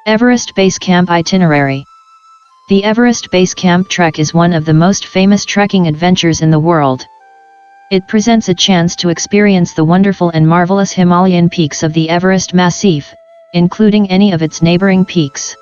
Everest Base Camp Itinerary. The Everest Base Camp Trek is one of the most famous trekking adventures in the world. It presents a chance to experience the wonderful and marvelous Himalayan peaks of the Everest massif, including any of its neighboring peaks.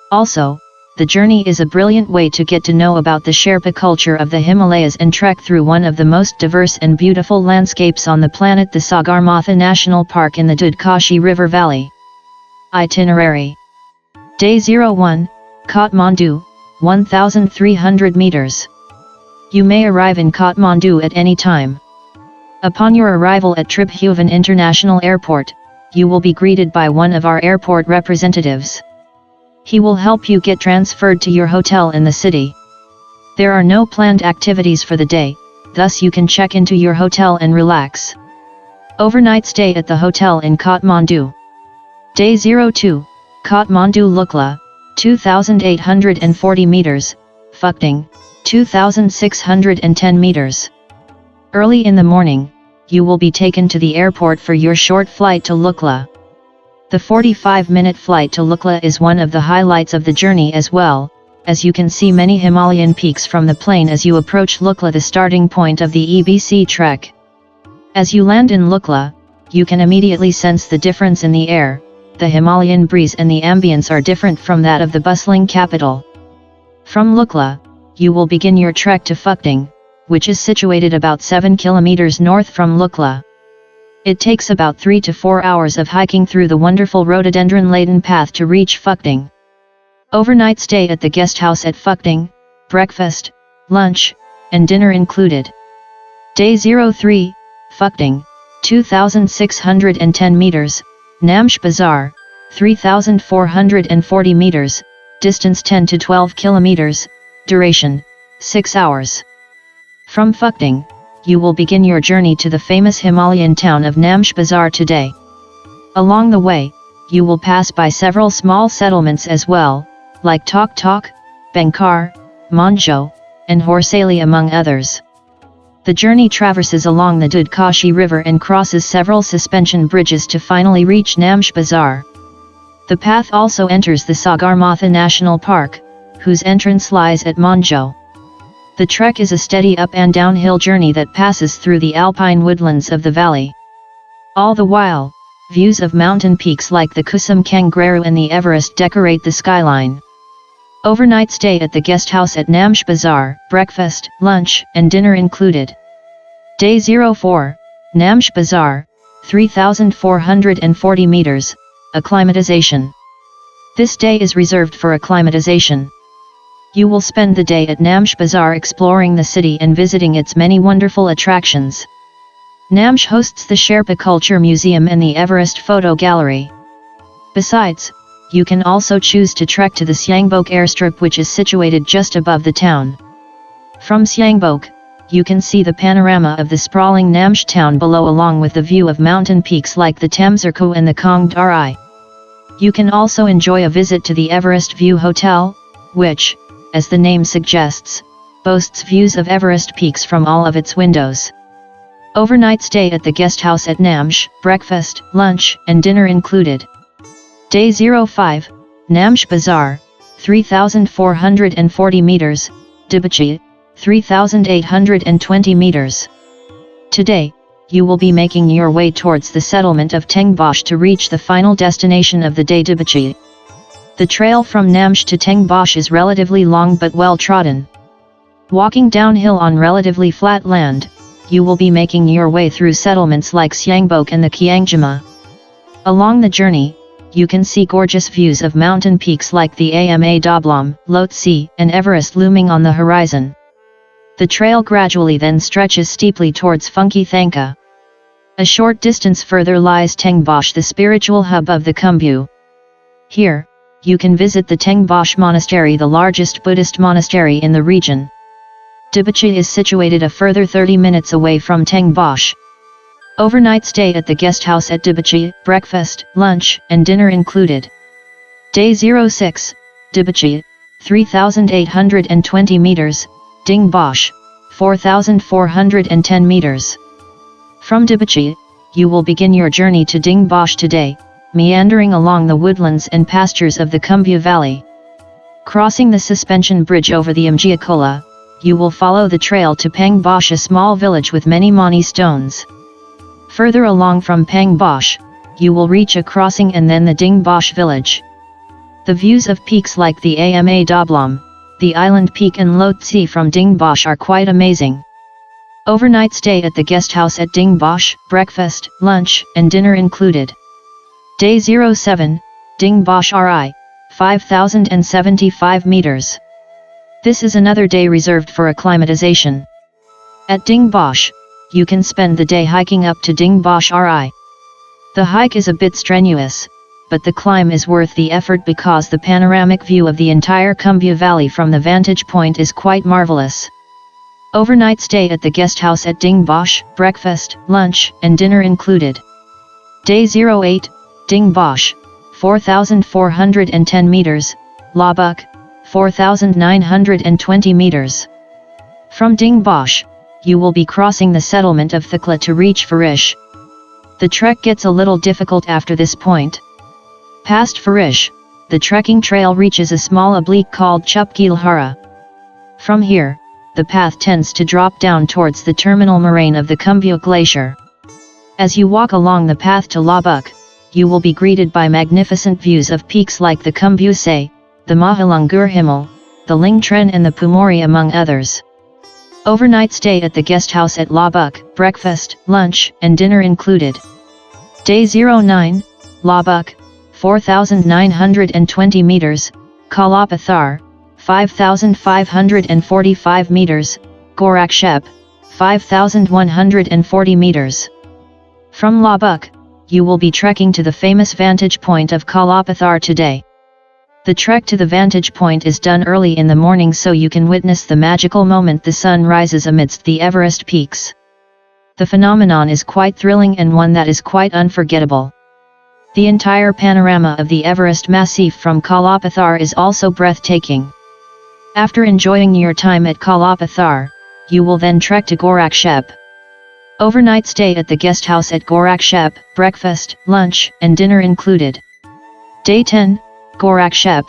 Also, the journey is a brilliant way to get to know about the Sherpa culture of the Himalayas and trek through one of the most diverse and beautiful landscapes on the planet, the Sagarmatha National Park in the Dudh Koshi River Valley. Itinerary. Day 01, Kathmandu, 1,300 meters. You may arrive in Kathmandu at any time. Upon your arrival at Tribhuvan International Airport, you will be greeted by one of our airport representatives. He will help you get transferred to your hotel in the city. There are no planned activities for the day, thus you can check into your hotel and relax. Overnight stay at the hotel in Kathmandu. Day 02, Kathmandu Lukla, 2,840 meters, Phukding, 2,610 meters. Early in the morning, you will be taken to the airport for your short flight to Lukla. The 45-minute flight to Lukla is one of the highlights of the journey as well, as you can see many Himalayan peaks from the plane as you approach Lukla, the starting point of the EBC trek. As you land in Lukla, you can immediately sense the difference in the air. The Himalayan breeze and the ambience are different from that of the bustling capital. From Lukla, you will begin your trek to Phukding, which is situated about 7 kilometers north from Lukla. It takes about 3 to 4 hours of hiking through the wonderful rhododendron-laden path to reach Phukding. Overnight stay at the guest house at Phukding, breakfast, lunch, and dinner included. Day 03, Phukding, 2,610 meters, Namche Bazaar, 3,440 meters, distance 10 to 12 kilometers, duration, 6 hours. From Phukding, you will begin your journey to the famous Himalayan town of Namche Bazaar today. Along the way, you will pass by several small settlements as well, like Tok Tok, Bangkar, Monjo, and Horsali among others. The journey traverses along the Dudh Koshi River and crosses several suspension bridges to finally reach Namche Bazaar. The path also enters the Sagarmatha National Park, whose entrance lies at Monjo. The trek is a steady up and downhill journey that passes through the alpine woodlands of the valley. All the while, views of mountain peaks like the Kusum Kangreru and the Everest decorate the skyline. Overnight stay at the guest house at Namche Bazaar, breakfast, lunch, and dinner included. Day 04, Namche Bazaar, 3,440 meters, acclimatization. This day is reserved for acclimatization. You will spend the day at Namche Bazaar exploring the city and visiting its many wonderful attractions. Namche hosts the Sherpa Culture Museum and the Everest Photo Gallery. Besides, you can also choose to trek to the Siangbok airstrip, which is situated just above the town. From Siangbok, you can see the panorama of the sprawling Namche town below, along with the view of mountain peaks like the Tamsirku and the Kong Darai. You can also enjoy a visit to the Everest View Hotel, which, as the name suggests, boasts views of Everest peaks from all of its windows. Overnight stay at the guest house at Namche, breakfast, lunch, and dinner included. Day 05, Namche Bazaar, 3,440 meters, Dibachi, 3,820 meters. Today, you will be making your way towards the settlement of Tengbosch to reach the final destination of the day, Dibachi. The trail from Namche to Tengbosch is relatively long but well trodden. Walking downhill on relatively flat land, you will be making your way through settlements like Siangbok and the Kiangjima. Along the journey, you can see gorgeous views of mountain peaks like the Ama Dablam, Lhotse, and Everest looming on the horizon. The trail gradually then stretches steeply towards Funky Thangka. A short distance further lies Tengbosch, the spiritual hub of the Khumbu. Here, you can visit the Tengbosch Monastery, the largest Buddhist monastery in the region. Dibachi is situated a further 30 minutes away from Tengbosch. Overnight stay at the guest house at Dibachi, breakfast, lunch, and dinner included. Day 06, Dibachi, 3,820 meters, Dingbosch, 4,410 meters. From Dibachi, you will begin your journey to Dingbosch today, meandering along the woodlands and pastures of the Khumbu Valley. Crossing the suspension bridge over the Mjiakola, you will follow the trail to Pang Bosch, a small village with many mani stones. Further along from Pang Bosch, you will reach a crossing and then the Ding Bosch village. The views of peaks like the Ama Dablam, the island peak and Lhotse from Ding Bosch are quite amazing. Overnight stay at the guest house at Ding Bosch, breakfast, lunch, and dinner included. Day 07, Ding Bosch Ri, 5,075 meters. This is another day reserved for acclimatization. At Ding Bosch, you can spend the day hiking up to Ding Bosch Ri. The hike is a bit strenuous, but the climb is worth the effort because the panoramic view of the entire Khumbu Valley from the vantage point is quite marvelous. Overnight stay at the guest house at Ding Bosch, breakfast, lunch, and dinner included. Day 08, Ding Bosch, 4,410 meters, Labuk, 4,920 meters. From Ding Bosch, you will be crossing the settlement of Thakla to reach Farish. The trek gets a little difficult after this point. Past Farish, the trekking trail reaches a small oblique called Chupgilhara. From here, the path tends to drop down towards the terminal moraine of the Khumbu Glacier. As you walk along the path to Labuk, you will be greeted by magnificent views of peaks like the Khumbu Se, the Mahalungur Himal, the Lingtren and the Pumori among others. Overnight stay at the guest house at Labuk, breakfast, lunch, and dinner included. Day 09, Labuk, 4,920 meters, Kalapathar, 5,545 meters, Gorakshep, 5,140 meters. From Labuk, you will be trekking to the famous vantage point of Kalapathar today. The trek to the vantage point is done early in the morning so you can witness the magical moment the sun rises amidst the Everest peaks. The phenomenon is quite thrilling and one that is quite unforgettable. The entire panorama of the Everest massif from Kalapathar is also breathtaking. After enjoying your time at Kalapathar, you will then trek to Gorakshep. Overnight stay at the guest house at Gorakshep, breakfast, lunch, and dinner included. Day 10, Gorakshep,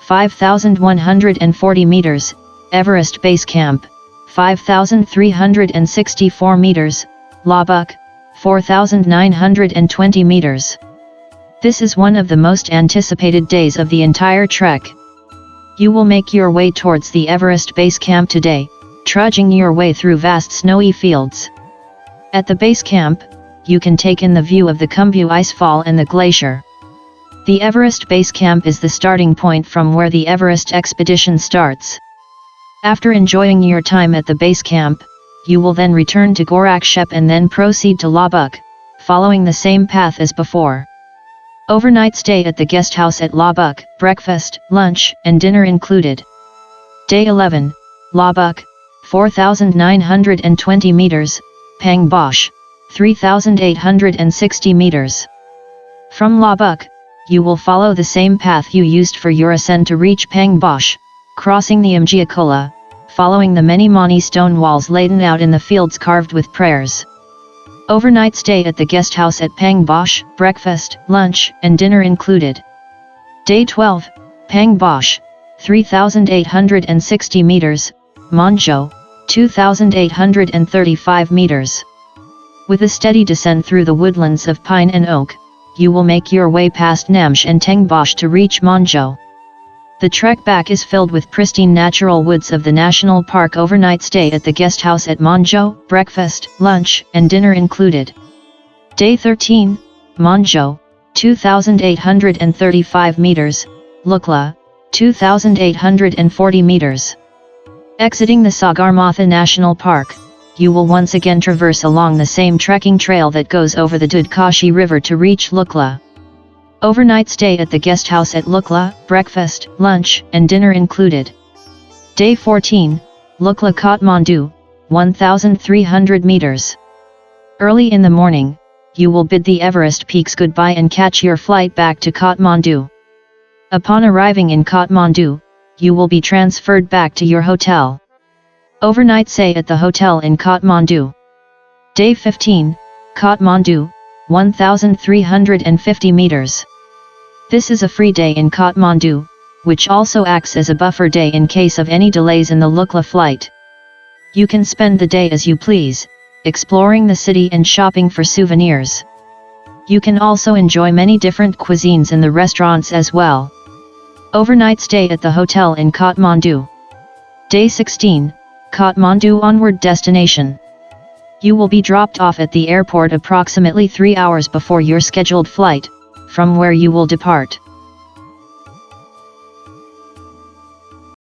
5,140 meters, Everest Base Camp, 5,364 meters, Labuk, 4,920 meters. This is one of the most anticipated days of the entire trek. You will make your way towards the Everest Base Camp today, trudging your way through vast snowy fields. At the base camp, you can take in the view of the Khumbu Icefall and the glacier. The Everest Base Camp is the starting point from where the Everest expedition starts. After enjoying your time at the base camp, you will then return to Gorakshep and then proceed to Labuk, following the same path as before. Overnight stay at the guest house at Labuk, breakfast, lunch, and dinner included. Day 11, Labuk, 4,920 meters, Pang Bosch, 3,860 meters. From Labuk, you will follow the same path you used for your ascent to reach Pang Bosch, crossing the Mjiakola, following the many mani stone walls laden out in the fields carved with prayers. Overnight stay at the guest house at Pang Bosch, breakfast, lunch, and dinner included. Day 12, Pang Bosch, 3,860 meters, Monjo, 2,835 meters. With a steady descent through the woodlands of pine and oak, you will make your way past Namche and Teng Bosch to reach Monjo. The trek back is filled with pristine natural woods of the national park. Overnight stay at the guest house at Monjo, breakfast, lunch, and dinner included. Day 13, Monjo, 2,835 meters, Lukla, 2,840 meters. Exiting the Sagarmatha National Park, you will once again traverse along the same trekking trail that goes over the Dudh Koshi River to reach Lukla. Overnight stay at the guest house at Lukla, breakfast, lunch, and dinner included. Day 14, Lukla Kathmandu, 1,300 meters. Early in the morning, you will bid the Everest peaks goodbye and catch your flight back to Kathmandu. Upon arriving in Kathmandu, you will be transferred back to your hotel. Overnight stay at the hotel in Kathmandu. Day 15, Kathmandu, 1,350 meters. This is a free day in Kathmandu, which also acts as a buffer day in case of any delays in the Lukla flight. You can spend the day as you please, exploring the city and shopping for souvenirs. You can also enjoy many different cuisines in the restaurants as well. Overnight stay at the hotel in Kathmandu. Day 16, Kathmandu onward destination. You will be dropped off at the airport approximately 3 hours before your scheduled flight, from where you will depart.